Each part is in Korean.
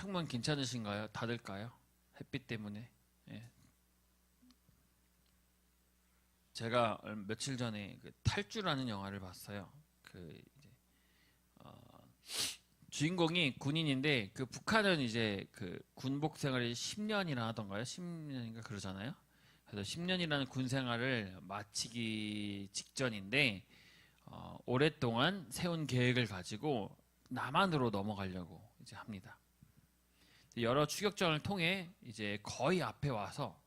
창문 괜찮으신가요? 닫을까요? 햇빛 때문에. 예. 제가 며칠 전에 그 탈주라는 영화를 봤어요. 그 이제 주인공이 군인인데 그 북한은 이제 그 군복 생활이 10년이나 하던가요? 10년인가 그러잖아요. 그래서 10년이라는 군 생활을 마치기 직전인데 오랫동안 세운 계획을 가지고 남한으로 넘어가려고 이제 합니다. 여러 추격전을 통해 이제 거의 앞에 와서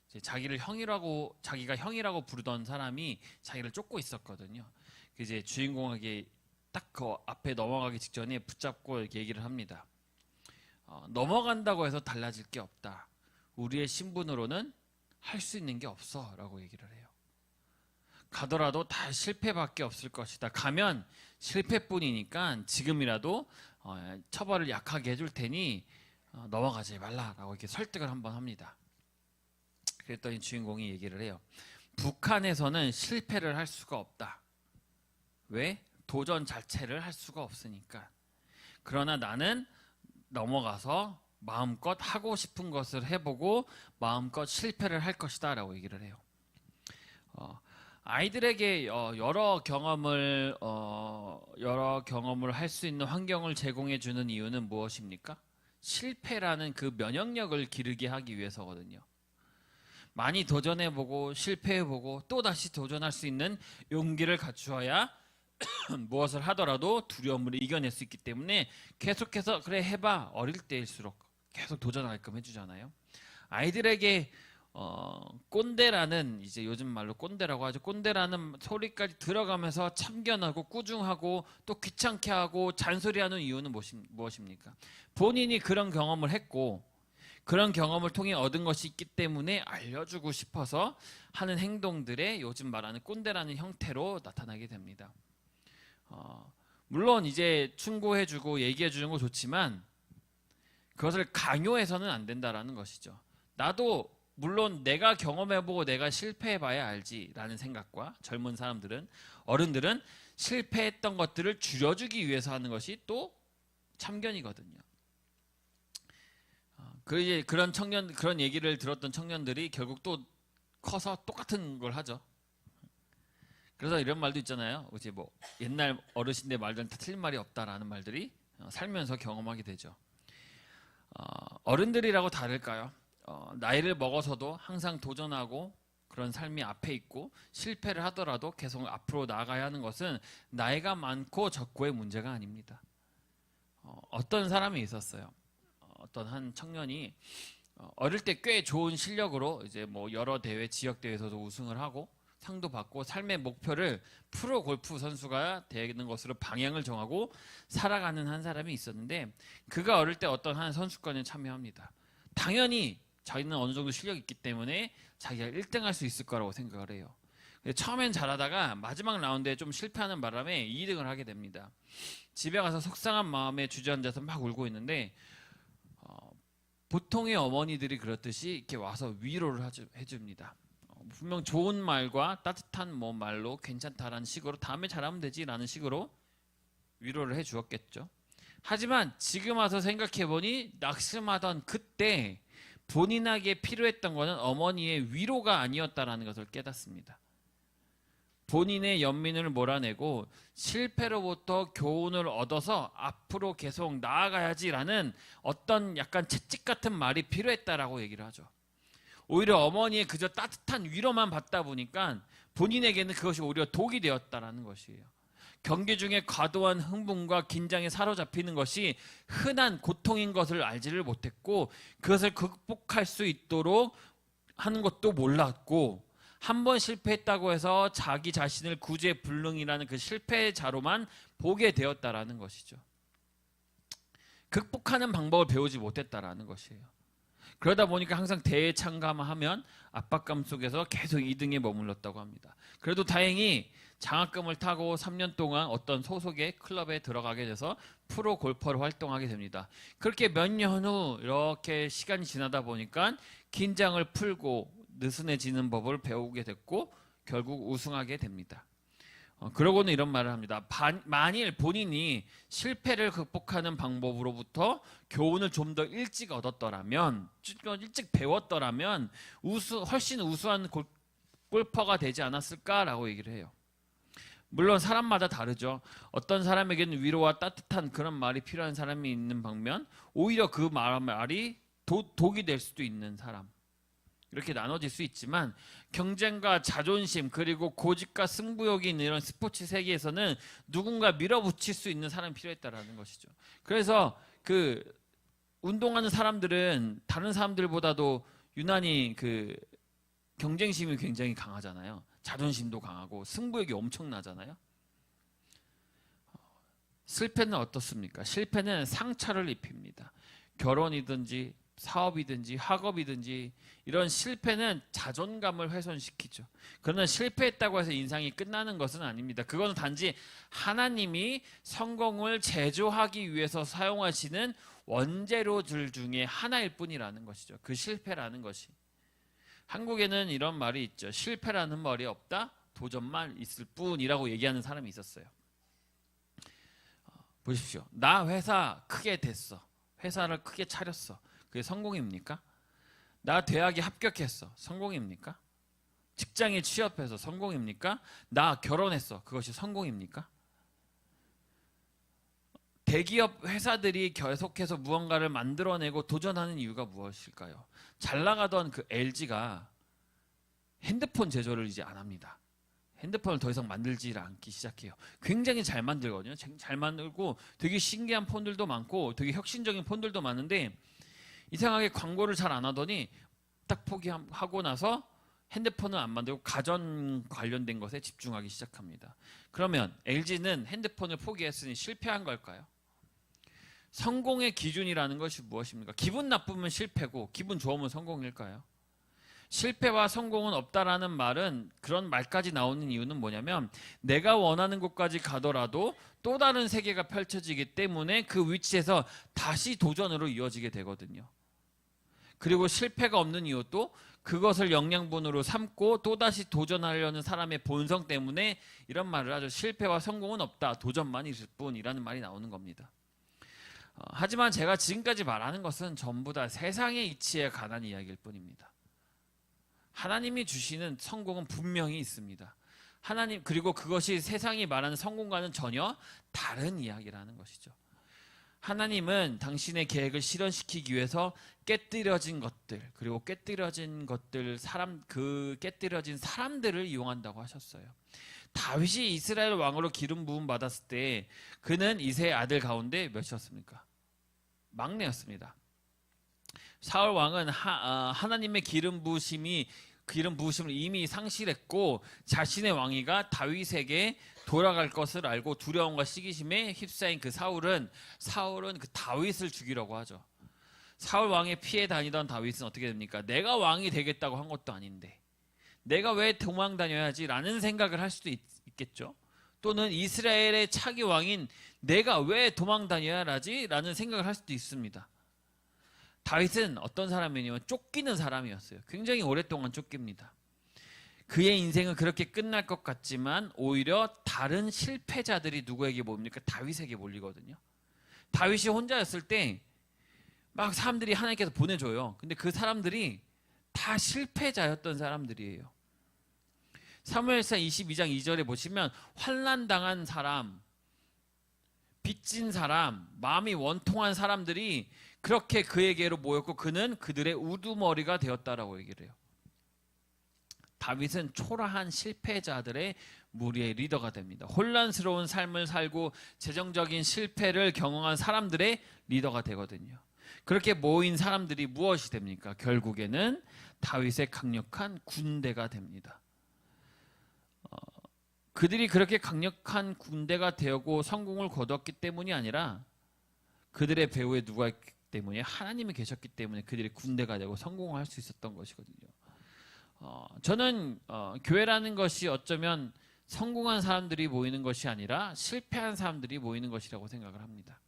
이제 자기가 형이라고 부르던 사람이 자기를 쫓고 있었거든요. 이제 주인공에게 딱 그 앞에 넘어가기 직전에 붙잡고 이렇게 얘기를 합니다. 넘어간다고 해서 달라질 게 없다. 우리의 신분으로는 할 수 있는 게 없어 라고 얘기를 해요. 가더라도 다 실패밖에 없을 것이다. 가면 실패뿐이니까 지금이라도 처벌을 약하게 해줄 테니 넘어가지 말라라고 이렇게 설득을 한번 합니다. 그랬더니 주인공이 얘기를 해요. 북한에서는 실패를 할 수가 없다. 왜? 도전 자체를 할 수가 없으니까. 그러나 나는 넘어가서 마음껏 하고 싶은 것을 해보고 마음껏 실패를 할 것이다 라고 얘기를 해요. 아이들에게 여러 경험을 할 수 있는 환경을 제공해 주는 이유는 무엇입니까? 실패라는 그 면역력을 기르게 하기 위해서거든요. 많이 도전해보고 실패해보고 또다시 도전할 수 있는 용기를 갖추어야 무엇을 하더라도 두려움을 이겨낼 수 있기 때문에 계속해서 그래 해봐. 어릴 때일수록 계속 도전하게끔 해주잖아요. 아이들에게 꼰대라는, 이제 요즘 말로 꼰대라고 하죠. 꼰대라는 소리까지 들어가면서 참견하고 꾸중하고 또 귀찮게 하고 잔소리하는 이유는 무엇입니까? 본인이 그런 경험을 했고 그런 경험을 통해 얻은 것이 있기 때문에 알려주고 싶어서 하는 행동들에 요즘 말하는 꼰대라는 형태로 나타나게 됩니다. 물론 이제 충고해주고 얘기해주는 거 좋지만 그것을 강요해서는 안 된다라는 것이죠. 나도 물론 내가 경험해보고 내가 실패해봐야 알지라는 생각과 젊은 사람들은, 어른들은 실패했던 것들을 줄여주기 위해서 하는 것이 또 참견이거든요. 그런 얘기를 들었던 청년들이 결국 또 커서 똑같은 걸 하죠. 그래서 이런 말도 있잖아요. 이제 뭐 옛날 어르신들 말들은 다 틀린 말이 없다라는 말들이 살면서 경험하게 되죠. 어른들이라고 다를까요? 나이를 먹어서도 항상 도전하고 그런 삶이 앞에 있고 실패를 하더라도 계속 앞으로 나아가야 하는 것은 나이가 많고 적고의 문제가 아닙니다. 어떤 사람이 있었어요. 어떤 한 청년이 어릴 때 꽤 좋은 실력으로 이제 뭐 여러 대회, 지역 대회에서도 우승을 하고 상도 받고 삶의 목표를 프로 골프 선수가 되는 것으로 방향을 정하고 살아가는 한 사람이 있었는데, 그가 어릴 때 어떤 한 선수권에 참여합니다. 당연히 자기는 어느 정도 실력이 있기 때문에 자기가 1등 할 수 있을 거라고 생각을 해요. 처음엔 잘하다가 마지막 라운드에 좀 실패하는 바람에 2등을 하게 됩니다. 집에 가서 속상한 마음에 주저앉아서 막 울고 있는데 보통의 어머니들이 그렇듯이 이렇게 와서 위로를 해줍니다. 분명 좋은 말과 따뜻한 뭐 말로 괜찮다라는 식으로 다음에 잘하면 되지라는 식으로 위로를 해주었겠죠. 하지만 지금 와서 생각해보니 낙심하던 그때 본인에게 필요했던 것은 어머니의 위로가 아니었다라는 것을 깨닫습니다. 본인의 연민을 몰아내고 실패로부터 교훈을 얻어서 앞으로 계속 나아가야지라는 어떤 약간 채찍 같은 말이 필요했다라고 얘기를 하죠. 오히려 어머니의 그저 따뜻한 위로만 받다 보니까 본인에게는 그것이 오히려 독이 되었다라는 것이에요. 경기 중에 과도한 흥분과 긴장에 사로잡히는 것이 흔한 고통인 것을 알지를 못했고 그것을 극복할 수 있도록 하는 것도 몰랐고, 한 번 실패했다고 해서 자기 자신을 구제불능이라는 그 실패자로만 보게 되었다라는 것이죠. 극복하는 방법을 배우지 못했다라는 것이에요. 그러다 보니까 항상 대회에 참가하면 압박감 속에서 계속 2등에 머물렀다고 합니다. 그래도 다행히 장학금을 타고 3년 동안 어떤 소속의 클럽에 들어가게 돼서 프로 골퍼로 활동하게 됩니다. 그렇게 몇 년 후 이렇게 시간이 지나다 보니까 긴장을 풀고 느슨해지는 법을 배우게 됐고 결국 우승하게 됩니다. 그러고는 이런 말을 합니다. 만일 본인이 실패를 극복하는 방법으로부터 교훈을 좀 더 일찍 얻었더라면, 일찍 배웠더라면 훨씬 우수한 골퍼가 되지 않았을까라고 얘기를 해요. 물론 사람마다 다르죠. 어떤 사람에게는 위로와 따뜻한 그런 말이 필요한 사람이 있는 반면 오히려 그 말이 독이 될 수도 있는 사람, 이렇게 나눠질 수 있지만 경쟁과 자존심 그리고 고집과 승부욕이 있는 이런 스포츠 세계에서는 누군가 밀어붙일 수 있는 사람이 필요했다라는 것이죠. 그래서 그 운동하는 사람들은 다른 사람들보다도 유난히 그 경쟁심이 굉장히 강하잖아요. 자존심도 강하고 승부욕이 엄청나잖아요. 실패는 어떻습니까? 실패는 상처를 입힙니다. 결혼이든지 사업이든지 학업이든지 이런 실패는 자존감을 훼손시키죠. 그러나 실패했다고 해서 인생이 끝나는 것은 아닙니다. 그것은 단지 하나님이 성공을 제조하기 위해서 사용하시는 원재료들 중에 하나일 뿐이라는 것이죠. 그 실패라는 것이. 한국에는 이런 말이 있죠. 실패라는 말이 없다, 도전만 있을 뿐이라고 얘기하는 사람이 있었어요. 보십시오. 나 회사 크게 됐어. 회사를 크게 차렸어. 그게 성공입니까? 나 대학에 합격했어. 성공입니까? 직장에 취업해서 성공입니까? 나 결혼했어. 그것이 성공입니까? 대기업 회사들이 계속해서 무언가를 만들어내고 도전하는 이유가 무엇일까요? 잘 나가던 그 LG가 핸드폰 제조를 이제 안 합니다. 핸드폰을 더 이상 만들지 않기 시작해요. 굉장히 잘 만들거든요. 잘 만들고 되게 신기한 폰들도 많고 되게 혁신적인 폰들도 많은데 이상하게 광고를 잘 안 하더니 딱 포기하고 나서 핸드폰을 안 만들고 가전 관련된 것에 집중하기 시작합니다. 그러면 LG는 핸드폰을 포기했으니 실패한 걸까요? 성공의 기준이라는 것이 무엇입니까? 기분 나쁘면 실패고 기분 좋으면 성공일까요? 실패와 성공은 없다라는 말은, 그런 말까지 나오는 이유는 뭐냐면 내가 원하는 곳까지 가더라도 또 다른 세계가 펼쳐지기 때문에 그 위치에서 다시 도전으로 이어지게 되거든요. 그리고 실패가 없는 이유도 그것을 영양분으로 삼고 또다시 도전하려는 사람의 본성 때문에 이런 말을 하죠. 실패와 성공은 없다. 도전만 있을 뿐이라는 말이 나오는 겁니다. 하지만 제가 지금까지 말하는 것은 전부 다 세상의 이치에 관한 이야기일 뿐입니다. 하나님이 주시는 성공은 분명히 있습니다. 하나님, 그리고 그것이 세상이 말하는 성공과는 전혀 다른 이야기라는 것이죠. 하나님은 당신의 계획을 실현시키기 위해서 깨뜨려진 것들, 그리고 깨뜨려진 사람들을 이용한다고 하셨어요. 다윗이 이스라엘 왕으로 기름 부음 받았을 때 그는 이세 아들 가운데 몇이었습니까? 막내였습니다. 사울 왕은 하나님의 기름 부으심을 이미 상실했고 자신의 왕위가 다윗에게 돌아갈 것을 알고 두려움과 시기심에 휩싸인 그 사울은 그 다윗을 죽이려고 하죠. 사울 왕의 피해 다니던 다윗은 어떻게 됩니까? 내가 왕이 되겠다고 한 것도 아닌데 내가 왜 도망 다녀야지 라는 생각을 할 수도 있겠죠. 또는 이스라엘의 차기 왕인 내가 왜 도망 다녀야 하지 라는 생각을 할 수도 있습니다. 다윗은 어떤 사람이냐면 쫓기는 사람이었어요. 굉장히 오랫동안 쫓깁니다. 그의 인생은 그렇게 끝날 것 같지만 오히려 다른 실패자들이 누구에게 모입니까? 다윗에게 몰리거든요. 다윗이 혼자였을 때 막 사람들이 하나님께서 보내줘요. 근데 그 사람들이 다 실패자였던 사람들이에요. 사무엘상 22장 2절에 보시면 환난당한 사람, 빚진 사람, 마음이 원통한 사람들이 그렇게 그에게로 모였고 그는 그들의 우두머리가 되었다라고 얘기를 해요. 다윗은 초라한 실패자들의 무리의 리더가 됩니다. 혼란스러운 삶을 살고 재정적인 실패를 경험한 사람들의 리더가 되거든요. 그렇게 모인 사람들이 무엇이 됩니까? 결국에는 다윗의 강력한 군대가 됩니다. 그들이 그렇게 강력한 군대가 되고 성공을 거두었기 때문이 아니라 그들의 배후에 누가 있기 때문에 하나님이 계셨기 때문에 그들이 군대가 되고 성공을 할 수 있었던 것이거든요. 저는 교회라는 것이 어쩌면 성공한 사람들이 모이는 것이 아니라 실패한 사람들이 모이는 것이라고 생각을 합니다.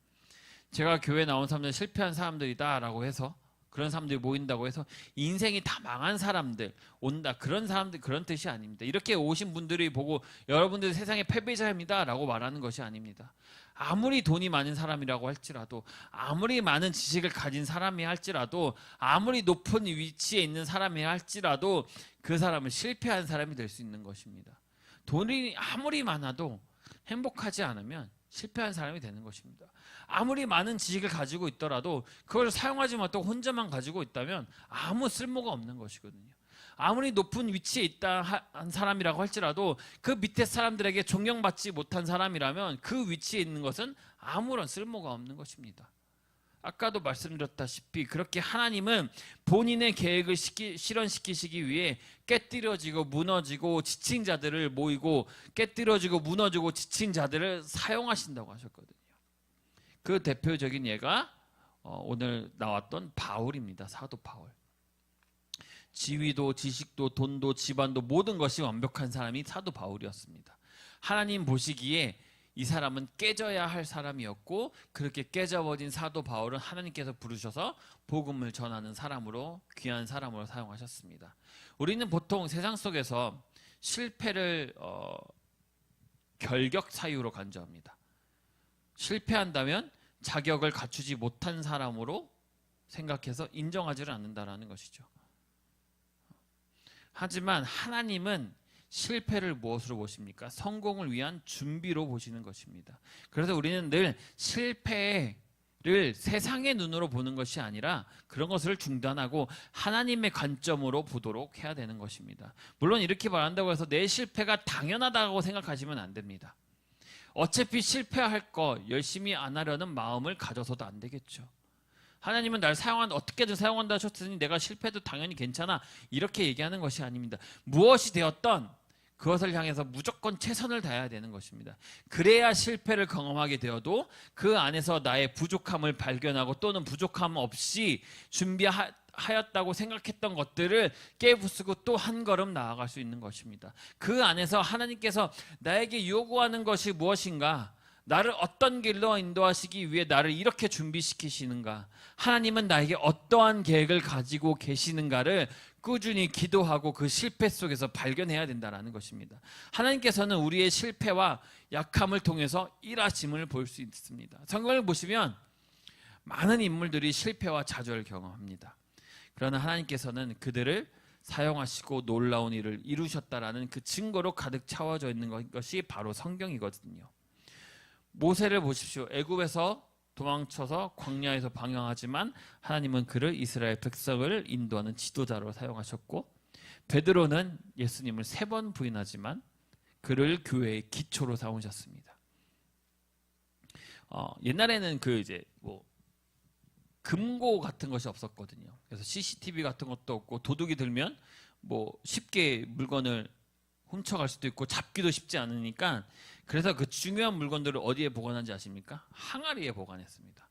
제가 교회 나온 사람들 실패한 사람들이다 라고 해서 그런 사람들이 모인다고 해서 인생이 다 망한 사람들 온다, 그런 사람들, 그런 뜻이 아닙니다. 이렇게 오신 분들이 보고 여러분들 세상의 패배자입니다 라고 말하는 것이 아닙니다. 아무리 돈이 많은 사람이라고 할지라도, 아무리 많은 지식을 가진 사람이 할지라도, 아무리 높은 위치에 있는 사람이 할지라도 그 사람은 실패한 사람이 될 수 있는 것입니다. 돈이 아무리 많아도 행복하지 않으면 실패한 사람이 되는 것입니다. 아무리 많은 지식을 가지고 있더라도 그걸 사용하지 못하고 혼자만 가지고 있다면 아무 쓸모가 없는 것이거든요. 아무리 높은 위치에 있다 한 사람이라고 할지라도 그 밑에 사람들에게 존경받지 못한 사람이라면 그 위치에 있는 것은 아무런 쓸모가 없는 것입니다. 아까도 말씀드렸다시피 그렇게 하나님은 본인의 계획을 실현시키시기 위해 깨뜨려지고 무너지고 지친 자들을 모이고 깨뜨려지고 무너지고 지친 자들을 사용하신다고 하셨거든요. 그 대표적인 예가 오늘 나왔던 바울입니다. 사도 바울. 지위도 지식도 돈도 집안도 모든 것이 완벽한 사람이 사도 바울이었습니다. 하나님 보시기에 이 사람은 깨져야 할 사람이었고 그렇게 깨져버린 사도 바울은 하나님께서 부르셔서 복음을 전하는 사람으로, 귀한 사람으로 사용하셨습니다. 우리는 보통 세상 속에서 실패를 결격 사유로 간주합니다. 실패한다면 자격을 갖추지 못한 사람으로 생각해서 인정하지를 않는다라는 것이죠. 하지만 하나님은 실패를 무엇으로 보십니까? 성공을 위한 준비로 보시는 것입니다. 그래서 우리는 늘 실패를 세상의 눈으로 보는 것이 아니라 그런 것을 중단하고 하나님의 관점으로 보도록 해야 되는 것입니다. 물론 이렇게 말한다고 해서 내 실패가 당연하다고 생각하시면 안 됩니다. 어차피 실패할 거 열심히 안 하려는 마음을 가져서도 안 되겠죠. 하나님은 날 어떻게든 사용한다 하셨으니 내가 실패해도 당연히 괜찮아 이렇게 얘기하는 것이 아닙니다. 무엇이 되었던 그것을 향해서 무조건 최선을 다해야 되는 것입니다. 그래야 실패를 경험하게 되어도 그 안에서 나의 부족함을 발견하고 또는 부족함 없이 준비하였다고 생각했던 것들을 깨부수고 또 한 걸음 나아갈 수 있는 것입니다. 그 안에서 하나님께서 나에게 요구하는 것이 무엇인가? 나를 어떤 길로 인도하시기 위해 나를 이렇게 준비시키시는가? 하나님은 나에게 어떠한 계획을 가지고 계시는가를 꾸준히 기도하고 그 실패 속에서 발견해야 된다는 것입니다. 하나님께서는 우리의 실패와 약함을 통해서 일하심을 볼 수 있습니다. 성경을 보시면 많은 인물들이 실패와 좌절을 경험합니다. 그러나 하나님께서는 그들을 사용하시고 놀라운 일을 이루셨다라는 그 증거로 가득 채워져 있는 것이 바로 성경이거든요. 모세를 보십시오. 애굽에서 도망쳐서 광야에서 방황하지만 하나님은 그를 이스라엘 백성을 인도하는 지도자로 사용하셨고, 베드로는 예수님을 3번 부인하지만 그를 교회의 기초로 삼으셨습니다. 옛날에는 금고 같은 것이 없었거든요. 그래서 CCTV 같은 것도 없고 도둑이 들면 쉽게 물건을 훔쳐갈 수도 있고 잡기도 쉽지 않으니까, 그래서 그 중요한 물건들을 어디에 보관한지 아십니까? 항아리에 보관했습니다.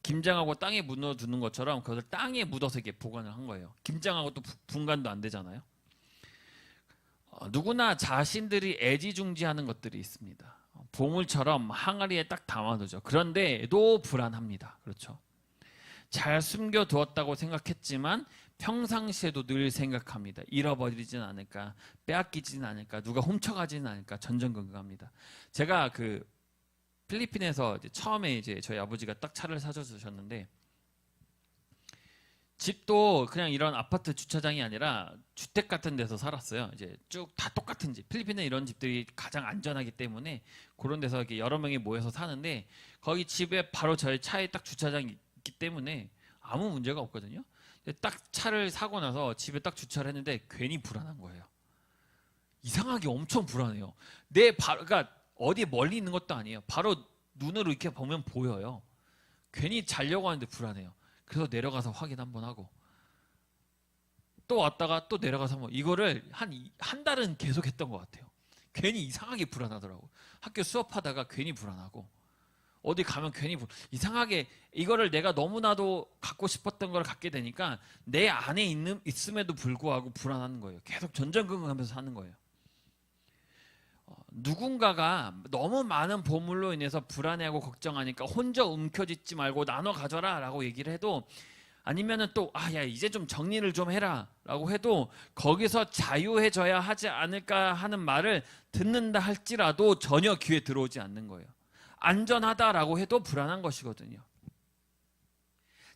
김장하고 땅에 묻어두는 것처럼 그것을 땅에 묻어서 이렇게 보관을 한 거예요. 김장하고 또 분간도 안 되잖아요. 누구나 자신들이 애지중지하는 것들이 있습니다. 보물처럼 항아리에 딱 담아두죠. 그런데도 불안합니다. 그렇죠? 잘 숨겨두었다고 생각했지만 평상시에도 늘 생각합니다. 잃어버리진 않을까, 빼앗기진 않을까, 누가 훔쳐가지는 않을까, 전전긍긍합니다. 제가 필리핀에서 처음에 저희 아버지가 딱 차를 사주셨는데, 집도 그냥 이런 아파트 주차장이 아니라 주택 같은 데서 살았어요. 이제 쭉 다 똑같은 집. 필리핀은 이런 집들이 가장 안전하기 때문에 그런 데서 이렇게 여러 명이 모여서 사는데, 거기 집에 바로 저희 차에 딱 주차장이 있기 때문에 아무 문제가 없거든요. 딱 차를 사고 나서 집에 딱 주차를 했는데 괜히 불안한 거예요. 이상하게 엄청 불안해요. 그러니까 어디 멀리 있는 것도 아니에요. 바로 눈으로 이렇게 보면 보여요. 괜히 자려고 하는데 불안해요. 그래서 내려가서 확인 한번 하고 또 왔다가 또 내려가서 이거를 한 달은 계속 했던 것 같아요. 괜히 이상하게 불안하더라고. 학교 수업하다가 괜히 불안하고, 어디 가면 괜히 이상하게 이거를 내가 너무나도 갖고 싶었던 걸 갖게 되니까 내 안에 있음에도 불구하고 불안한 거예요. 계속 전전긍긍하면서 사는 거예요. 누군가가 너무 많은 보물로 인해서 불안해하고 걱정하니까 혼자 움켜쥐지 말고 나눠 가져라 라고 얘기를 해도 아니면은 또 야 이제 좀 정리를 좀 해라라고 해도 거기서 자유해져야 하지 않을까 하는 말을 듣는다 할지라도 전혀 귀에 들어오지 않는 거예요. 안전하다라고 해도 불안한 것이거든요.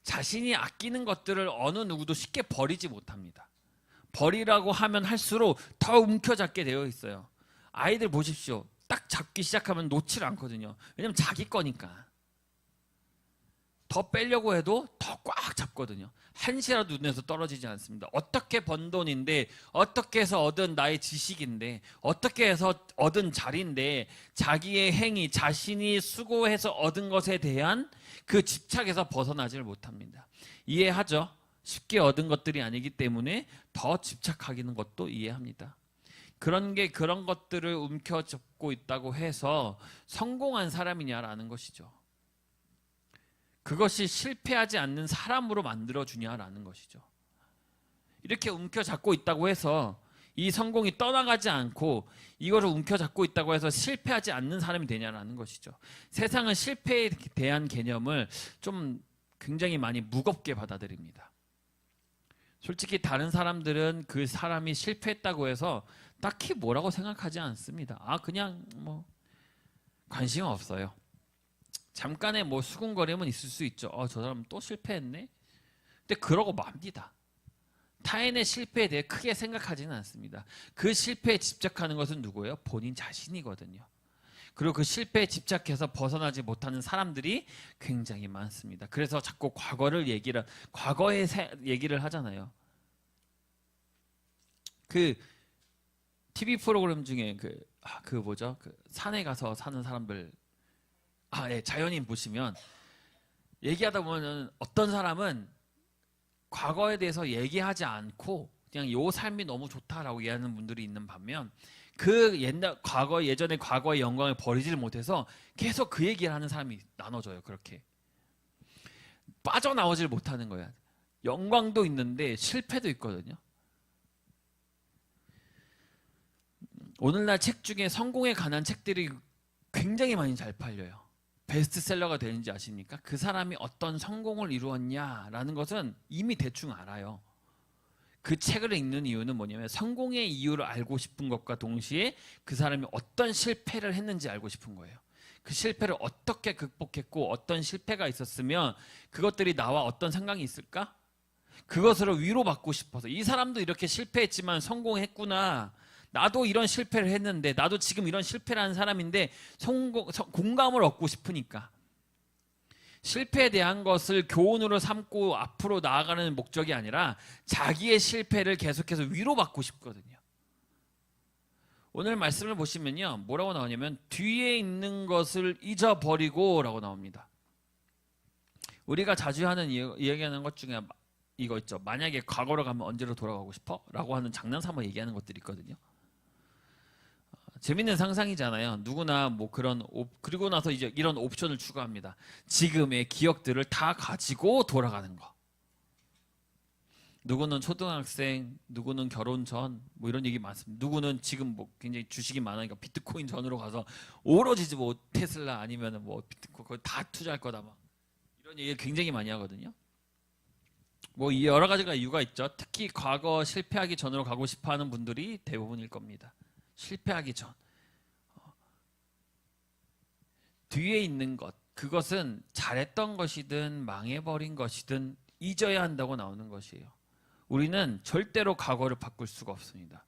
자신이 아끼는 것들을 어느 누구도 쉽게 버리지 못합니다. 버리라고 하면 할수록 더 움켜잡게 되어 있어요. 아이들 보십시오. 딱 잡기 시작하면 놓질 않거든요. 왜냐면 자기 거니까. 더 빼려고 해도 더 꽉 잡거든요. 한시라도 눈에서 떨어지지 않습니다. 어떻게 번 돈인데, 어떻게 해서 얻은 나의 지식인데, 어떻게 해서 얻은 자리인데, 자기의 행위, 자신이 수고해서 얻은 것에 대한 그 집착에서 벗어나질 못합니다. 이해하죠? 쉽게 얻은 것들이 아니기 때문에 더 집착하기는 것도 이해합니다. 그런 것들을 움켜잡고 있다고 해서 성공한 사람이냐라는 것이죠. 그것이 실패하지 않는 사람으로 만들어주냐라는 것이죠. 이렇게 움켜잡고 있다고 해서 이 성공이 떠나가지 않고 이것을 움켜잡고 있다고 해서 실패하지 않는 사람이 되냐라는 것이죠. 세상은 실패에 대한 개념을 좀 굉장히 많이 무겁게 받아들입니다. 솔직히 다른 사람들은 그 사람이 실패했다고 해서 딱히 뭐라고 생각하지 않습니다. 그냥 뭐 관심 없어요. 잠깐의 뭐 수군거림은 있을 수 있죠. 저 사람 또 실패했네. 근데 그러고 맙니다. 타인의 실패에 대해 크게 생각하지는 않습니다. 그 실패에 집착하는 것은 누구예요? 본인 자신이거든요. 그리고 그 실패에 집착해서 벗어나지 못하는 사람들이 굉장히 많습니다. 그래서 자꾸 과거의 얘기를 하잖아요. 그 TV 프로그램 중에 그 산에 가서 사는 사람들 예, 자연인 보시면 얘기하다 보면은 어떤 사람은 과거에 대해서 얘기하지 않고 그냥 요 삶이 너무 좋다라고 얘기하는 분들이 있는 반면 그 예전의 과거의 영광을 버리지를 못해서 계속 그 얘기를 하는 사람이 나눠져요. 그렇게 빠져나오질 못하는 거야. 영광도 있는데 실패도 있거든요. 오늘날 책 중에 성공에 관한 책들이 굉장히 많이 잘 팔려요. 베스트셀러가 되는지 아십니까? 그 사람이 어떤 성공을 이루었냐라는 것은 이미 대충 알아요. 그 책을 읽는 이유는 뭐냐면 성공의 이유를 알고 싶은 것과 동시에 그 사람이 어떤 실패를 했는지 알고 싶은 거예요. 그 실패를 어떻게 극복했고 어떤 실패가 있었으면 그것들이 나와 어떤 상관이 있을까? 그것으로 위로받고 싶어서 이 사람도 이렇게 실패했지만 성공했구나. 나도 이런 실패를 했는데 나도 지금 이런 실패를 하는 사람인데 공감을 얻고 싶으니까 실패에 대한 것을 교훈으로 삼고 앞으로 나아가는 목적이 아니라 자기의 실패를 계속해서 위로받고 싶거든요. 오늘 말씀을 보시면요 뭐라고 나오냐면 뒤에 있는 것을 잊어버리고 라고 나옵니다. 우리가 자주 하는 이야기하는 것 중에 이거 있죠. 만약에 과거로 가면 언제로 돌아가고 싶어? 라고 하는 장난삼아 얘기하는 것들이 있거든요. 재밌는 상상이잖아요. 누구나 뭐 그리고 나서 이제 이런 옵션을 추가합니다. 지금의 기억들을 다 가지고 돌아가는 거. 누구는 초등학생, 누구는 결혼 전, 뭐 이런 얘기 많습니다. 누구는 지금 뭐 굉장히 주식이 많으니까 비트코인 전으로 가서 오로지 뭐 테슬라 아니면은 뭐 비트코인 거의 다 투자할 거다 막 이런 얘기를 굉장히 많이 하거든요. 뭐 여러 가지가 이유가 있죠. 특히 과거 실패하기 전으로 가고 싶어하는 분들이 대부분일 겁니다. 실패하기 전 뒤에 있는 것 그것은 잘했던 것이든 망해버린 것이든 잊어야 한다고 나오는 것이에요. 우리는 절대로 과거를 바꿀 수가 없습니다.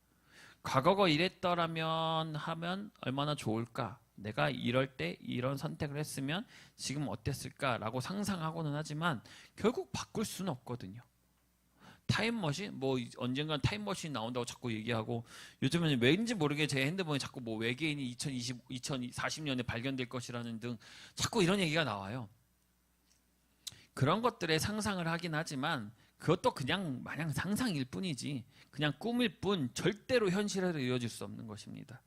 과거가 이랬더라면 하면 얼마나 좋을까? 내가 이럴 때 이런 선택을 했으면 지금 어땠을까라고 상상하고는 하지만 결국 바꿀 수는 없거든요. 타임머신? 뭐 언젠간 타임머신 나온다고 자꾸 얘기하고 요즘은 왠지 모르게 제 핸드폰에 자꾸 뭐 외계인이 2040년에 발견될 것이라는 등 자꾸 이런 얘기가 나와요. 그런 것들에 상상을 하긴 하지만 그것도 그냥 마냥 상상일 뿐이지 그냥 꿈일 뿐 절대로 현실에서 이루어질 수 없는 것입니다.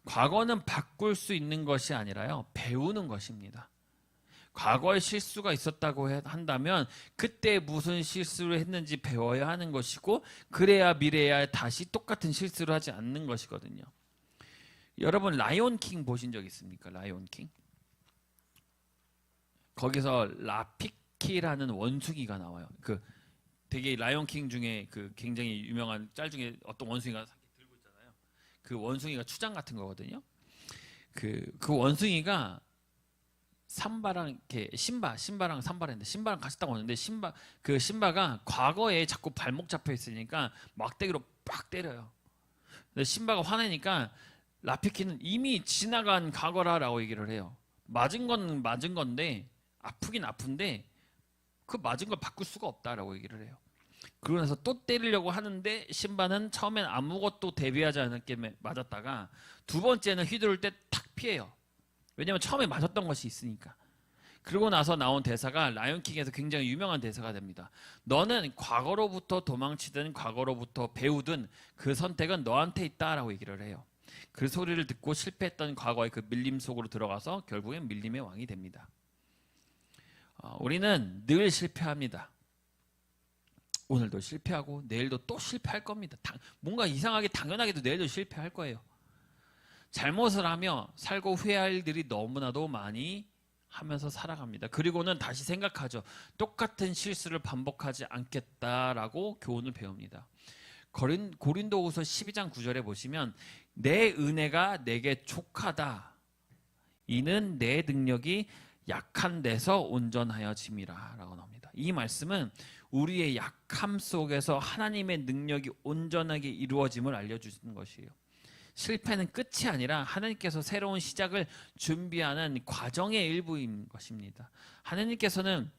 과거는 바꿀 수 있는 것이 아니라요 배우는 것입니다. 과거에 실수가 있었다고 한다면 그때 무슨 실수를 했는지 배워야 하는 것이고 그래야 미래에 다시 똑같은 실수를 하지 않는 것이거든요. 여러분 라이온킹 보신 적 있습니까? 라이온킹? 거기서 라피키 라피키라는 원숭이가 나와요. 그 되게 라이온킹 중에 그 굉장히 유명한 짤 중에 어떤 원숭이가 들고 있잖아요. 그 원숭이가 추장 같은 거거든요. 그 원숭이가 삼바랑 이렇게 신바랑 삼바랬는데 신바랑 같이 딱 오는데 신바가 과거에 자꾸 발목 잡혀 있으니까 막대기로 빡 때려요. 근데 신바가 화내니까 라피키는 이미 지나간 과거라라고 얘기를 해요. 맞은 건 맞은 건데 아프긴 아픈데 그 맞은 걸 바꿀 수가 없다라고 얘기를 해요. 그러면서 또 때리려고 하는데 신바는 처음엔 아무것도 대비하지 않았게 맞았다가 두 번째는 휘두를 때 탁 피해요. 왜냐면 처음에 맞았던 것이 있으니까. 그러고 나서 나온 대사가 라이온킹에서 굉장히 유명한 대사가 됩니다. 너는 과거로부터 도망치든 과거로부터 배우든 그 선택은 너한테 있다라고 얘기를 해요. 그 소리를 듣고 실패했던 과거의 그 밀림 속으로 들어가서 결국엔 밀림의 왕이 됩니다. 우리는 늘 실패합니다. 오늘도 실패하고 내일도 또 실패할 겁니다. 뭔가 이상하게 당연하게도 내일도 실패할 거예요. 잘못을 하며 살고 후회할 일들이 너무나도 많이 하면서 살아갑니다. 그리고는 다시 생각하죠. 똑같은 실수를 반복하지 않겠다라고 교훈을 배웁니다. 고린도후서 12장 9절에 보시면 내 은혜가 내게 족하다. 이는 내 능력이 약한 데서 온전하여짐이라 라고 나옵니다. 이 말씀은 우리의 약함 속에서 하나님의 능력이 온전하게 이루어짐을 알려주시는 것이에요. 실패는 끝이 아니라 하나님께서 새로운 시작을 준비하는 과정의 일부인 것입니다. 하나님께서는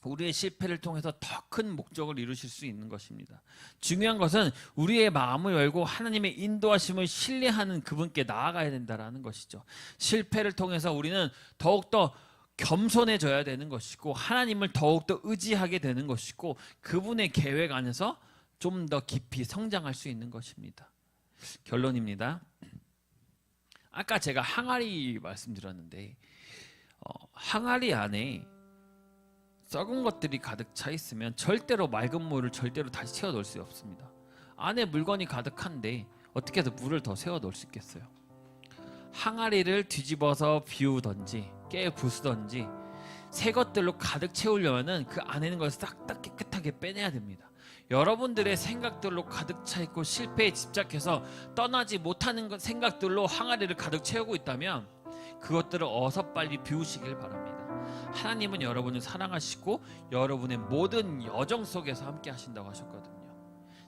우리의 실패를 통해서 더 큰 목적을 이루실 수 있는 것입니다. 중요한 것은 우리의 마음을 열고 하나님의 인도하심을 신뢰하는 그분께 나아가야 된다는 것이죠. 실패를 통해서 우리는 더욱더 겸손해져야 되는 것이고 하나님을 더욱더 의지하게 되는 것이고 그분의 계획 안에서 좀 더 깊이 성장할 수 있는 것입니다. 결론입니다. 아까 제가 항아리 말씀드렸는데 항아리 안에 썩은 것들이 가득 차 있으면 절대로 맑은 물을 절대로 다시 채워 넣을 수 없습니다. 안에 물건이 가득한데 어떻게 해서 물을 더 채워 넣을 수 있겠어요? 항아리를 뒤집어서 비우던지 깨 부수던지 새 것들로 가득 채우려면 그 안에 있는 것을 싹 다 깨끗하게 빼내야 됩니다. 여러분들의 생각들로 가득 차 있고 실패에 집착해서 떠나지 못하는 생각들로 항아리를 가득 채우고 있다면 그것들을 어서 빨리 비우시길 바랍니다. 하나님은 여러분을 사랑하시고 여러분의 모든 여정 속에서 함께 하신다고 하셨거든요.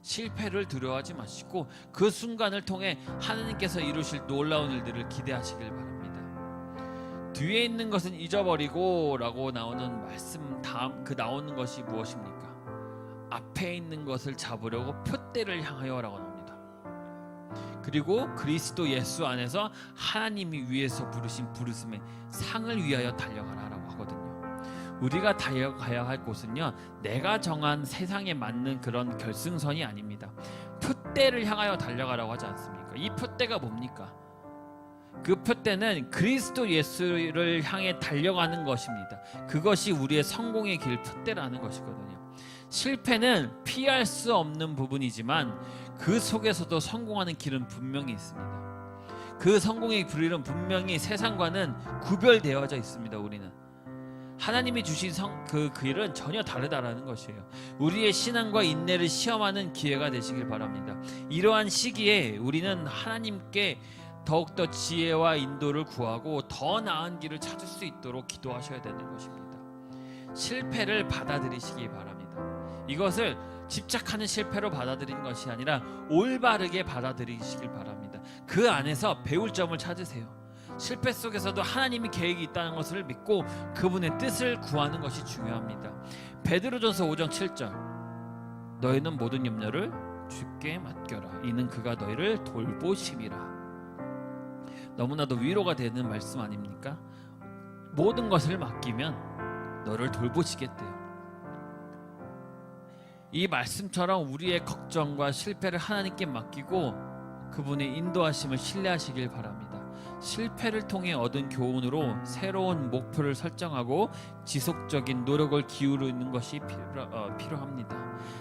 실패를 두려워하지 마시고 그 순간을 통해 하나님께서 이루실 놀라운 일들을 기대하시길 바랍니다. 뒤에 있는 것은 잊어버리고 라고 나오는 말씀 다음 그 나오는 것이 무엇입니까? 앞에 있는 것을 잡으려고 표대를 향하여 라고 나옵니다. 그리고 그리스도 예수 안에서 하나님이 위에서 부르신 부르심의 상을 위하여 달려가라 라고 하거든요. 우리가 달려가야 할 곳은요, 내가 정한 세상에 맞는 그런 결승선이 아닙니다. 표대를 향하여 달려가라고 하지 않습니까? 이 표대가 뭡니까? 그 표대는 그리스도 예수를 향해 달려가는 것입니다. 그것이 우리의 성공의 길 표대라는 것이거든요. 실패는 피할 수 없는 부분이지만 그 속에서도 성공하는 길은 분명히 있습니다. 그 성공의 길은 분명히 세상과는 구별되어져 있습니다. 우리는 하나님이 주신 그 길은 전혀 다르다라는 것이에요. 우리의 신앙과 인내를 시험하는 기회가 되시길 바랍니다. 이러한 시기에 우리는 하나님께 더욱더 지혜와 인도를 구하고 더 나은 길을 찾을 수 있도록 기도하셔야 되는 것입니다. 실패를 받아들이시기 바랍니다. 이것을 집착하는 실패로 받아들이는 것이 아니라 올바르게 받아들이시길 바랍니다. 그 안에서 배울 점을 찾으세요. 실패 속에서도 하나님이 계획이 있다는 것을 믿고 그분의 뜻을 구하는 것이 중요합니다. 베드로전서 5장 7절 너희는 모든 염려를 주께 맡겨라. 이는 그가 너희를 돌보심이라. 너무나도 위로가 되는 말씀 아닙니까? 모든 것을 맡기면 너를 돌보시겠대요. 이 말씀처럼 우리의 걱정과 실패를 하나님께 맡기고 그분의 인도하심을 신뢰하시길 바랍니다. 실패를 통해 얻은 교훈으로 새로운 목표를 설정하고 지속적인 노력을 기울이는 것이 필요합니다.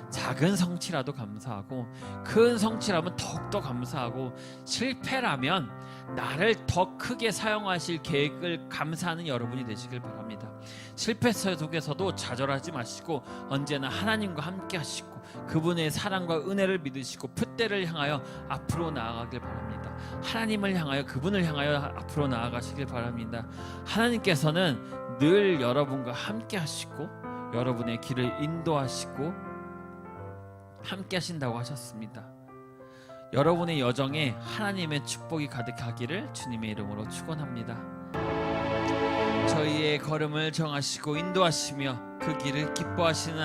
작은 성취라도 감사하고 큰 성취라면 더욱더 감사하고 실패라면 나를 더 크게 사용하실 계획을 감사하는 여러분이 되시길 바랍니다. 실패 속에서도 좌절하지 마시고 언제나 하나님과 함께 하시고 그분의 사랑과 은혜를 믿으시고 풋대를 향하여 앞으로 나아가길 바랍니다. 하나님을 향하여 그분을 향하여 앞으로 나아가시길 바랍니다. 하나님께서는 늘 여러분과 함께 하시고 여러분의 길을 인도하시고 함께 하신다고 하셨습니다. 여러분의 여정에 하나님의 축복이 가득하기를 주님의 이름으로 축원합니다. 저희의 걸음을 정하시고 인도하시며 그 길을 기뻐하시는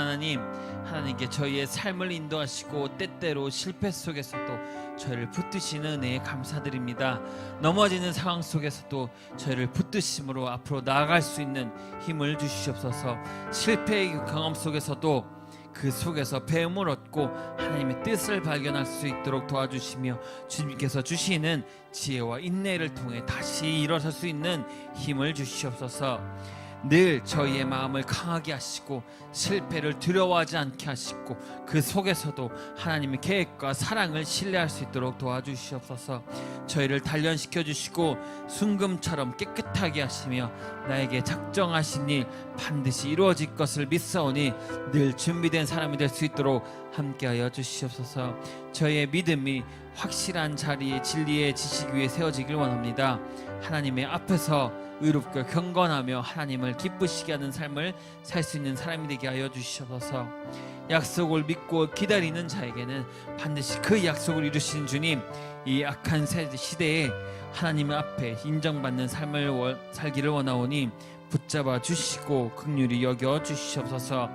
하나님께 저희의 삶을 인도하시고 때때로 실패 속에서도 저희를 붙드시는 은혜에 감사드립니다. 넘어지는 상황 속에서도 저희를 붙드심으로 앞으로 나아갈 수 있는 힘을 주시옵소서. 실패의 경험 속에서도 그 속에서 배움을 얻고 하나님의 뜻을 발견할 수 있도록 도와주시며 주님께서 주시는 지혜와 인내를 통해 다시 일어설 수 있는 힘을 주시옵소서. 늘 저희의 마음을 강하게 하시고 실패를 두려워하지 않게 하시고 그 속에서도 하나님의 계획과 사랑을 신뢰할 수 있도록 도와주시옵소서. 저희를 단련시켜 주시고 순금처럼 깨끗하게 하시며 나에게 작정하신 일 반드시 이루어질 것을 믿사오니 늘 준비된 사람이 될 수 있도록 함께하여 주시옵소서. 저희의 믿음이 확실한 자리에 진리의 지식 위에 세워지길 원합니다. 하나님의 앞에서 의롭고 경건하며 하나님을 기쁘시게 하는 삶을 살 수 있는 사람이 되게 하여 주시옵소서. 약속을 믿고 기다리는 자에게는 반드시 그 약속을 이루시는 주님, 이 악한 시대에 하나님 앞에 인정받는 삶을 살기를 원하오니 붙잡아 주시고 긍휼히 여겨 주시옵소서.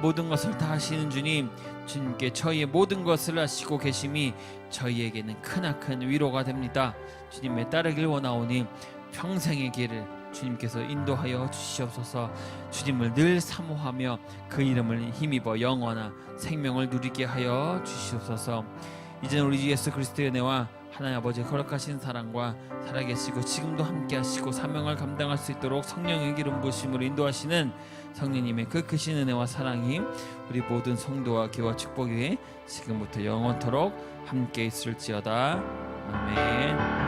모든 것을 다 하시는 주님, 주님께 저희의 모든 것을 하시고 계심이 저희에게는 크나큰 위로가 됩니다. 주님의 따르길 원하오니 평생의 길을 주님께서 인도하여 주시옵소서. 주님을 늘 사모하며 그 이름을 힘입어 영원한 생명을 누리게 하여 주시옵소서. 이제는 우리 주 예수 그리스도의 은혜와 하나님 아버지의 거룩하신 사랑과 살아계시고 지금도 함께 하시고 사명을 감당할 수 있도록 성령의 기름 부으심으로 인도하시는 성령님의 그 크신 은혜와 사랑이 우리 모든 성도와 기와 축복 위에 지금부터 영원토록 함께 있을지어다. 아멘.